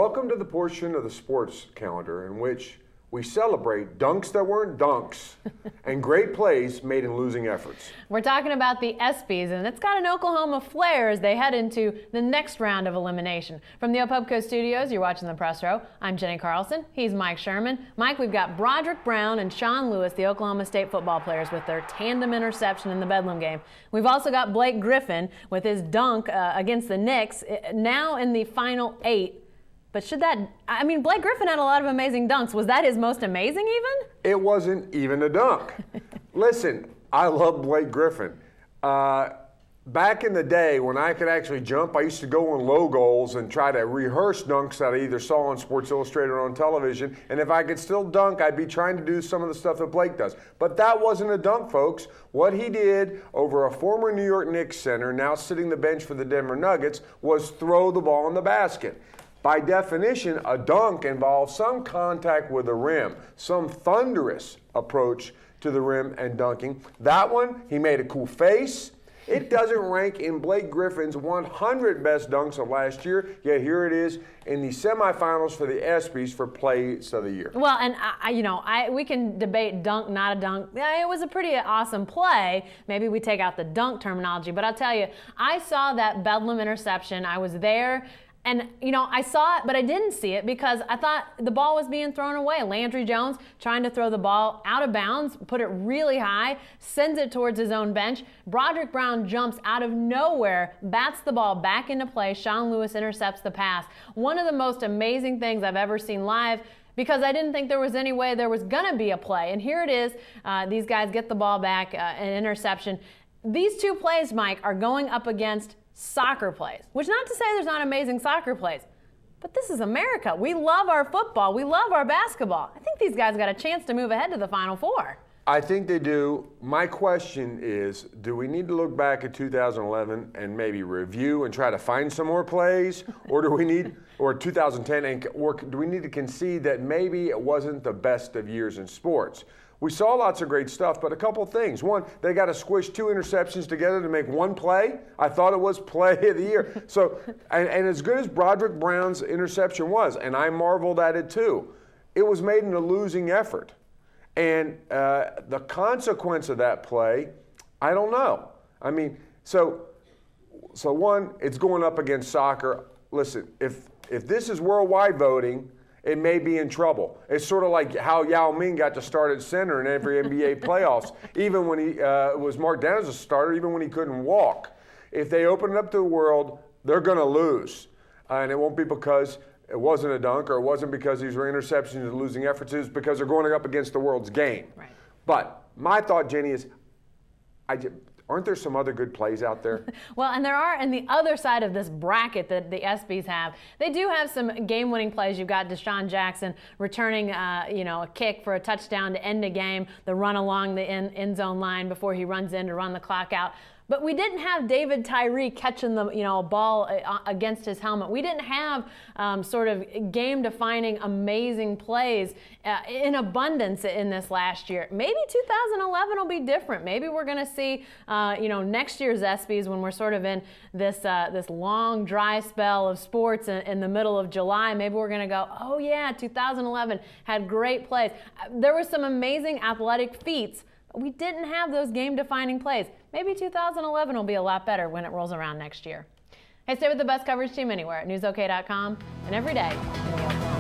Welcome to the portion of the sports calendar in which we celebrate dunks that weren't dunks and great plays made in losing efforts. We're talking about the ESPYs, and it's got an Oklahoma flair as they head into the next round of elimination. From the Opubco studios, you're watching the Press Row. I'm Jenny Carlson. He's Mike Sherman. Mike, we've got Broderick Brown and Sean Lewis, the Oklahoma State football players, with their tandem interception in the Bedlam game. We've also got Blake Griffin with his dunk against the Knicks, now in the final 8. But Blake Griffin had a lot of amazing dunks. Was that his most amazing even? It wasn't even a dunk. Listen, I love Blake Griffin. Back in the day when I could actually jump, I used to go on low goals and try to rehearse dunks that I either saw on Sports Illustrated or on television. And if I could still dunk, I'd be trying to do some of the stuff that Blake does. But that wasn't a dunk, folks. What he did over a former New York Knicks center, now sitting the bench for the Denver Nuggets, was throw the ball in the basket. By definition, a dunk involves some contact with the rim, some thunderous approach to the rim and dunking. That one, he made a cool face. It doesn't rank in Blake Griffin's 100 best dunks of last year, yet here it is in the semifinals for the ESPYs for Plays of the Year. Well, and we can debate dunk, not a dunk. Yeah, it was a pretty awesome play. Maybe we take out the dunk terminology, but I'll tell you, I saw that Bedlam interception. I was there. And, I saw it, but I didn't see it because I thought the ball was being thrown away. Landry Jones trying to throw the ball out of bounds, put it really high, sends it towards his own bench. Broderick Brown jumps out of nowhere, bats the ball back into play. Sean Lewis intercepts the pass. One of the most amazing things I've ever seen live, because I didn't think there was any way there was going to be a play. And here it is. These guys get the ball back, an interception. These two plays, Mike, are going up against soccer plays, which not to say there's not amazing soccer plays, but this is America. We love our football. We love our basketball. I think these guys got a chance to move ahead to the Final Four. I think they do. My question is, do we need to look back at 2011 and maybe review and try to find some more plays? Or do we need, or 2010, or do we need to concede that maybe it wasn't the best of years in sports? We saw lots of great stuff, but a couple of things. One, they got to squish 2 interceptions together to make one play. I thought it was play of the year. So, and as good as Broderick Brown's interception was, and I marveled at it too, it was made in a losing effort. And the consequence of that play, I don't know. I mean, so one, it's going up against soccer. Listen, if this is worldwide voting, it may be in trouble. It's sort of like how Yao Ming got to start at center in every NBA playoffs, even when he was marked down as a starter, even when he couldn't walk. If they open it up to the world, they're going to lose. And it won't be because it wasn't a dunk or it wasn't because these were interceptions and losing efforts. It's because they're going up against the world's game. Right. But my thought, Jenny, is aren't there some other good plays out there? Well, and there are, and the other side of this bracket that the ESPYs have, they do have some game-winning plays. You've got Deshaun Jackson returning, a kick for a touchdown to end a game, the run along the end zone line before he runs in to run the clock out. But we didn't have David Tyree catching the ball against his helmet. We didn't have sort of game-defining, amazing plays in abundance in this last year. Maybe 2011 will be different. Maybe we're going to see next year's ESPYs when we're sort of in this long dry spell of sports in the middle of July. Maybe we're going to go, oh yeah, 2011 had great plays. There were some amazing athletic feats. We didn't have those game-defining plays. Maybe 2011 will be a lot better when it rolls around next year. Hey, stay with the best coverage team anywhere at newsok.com and every day in the Oklahoma.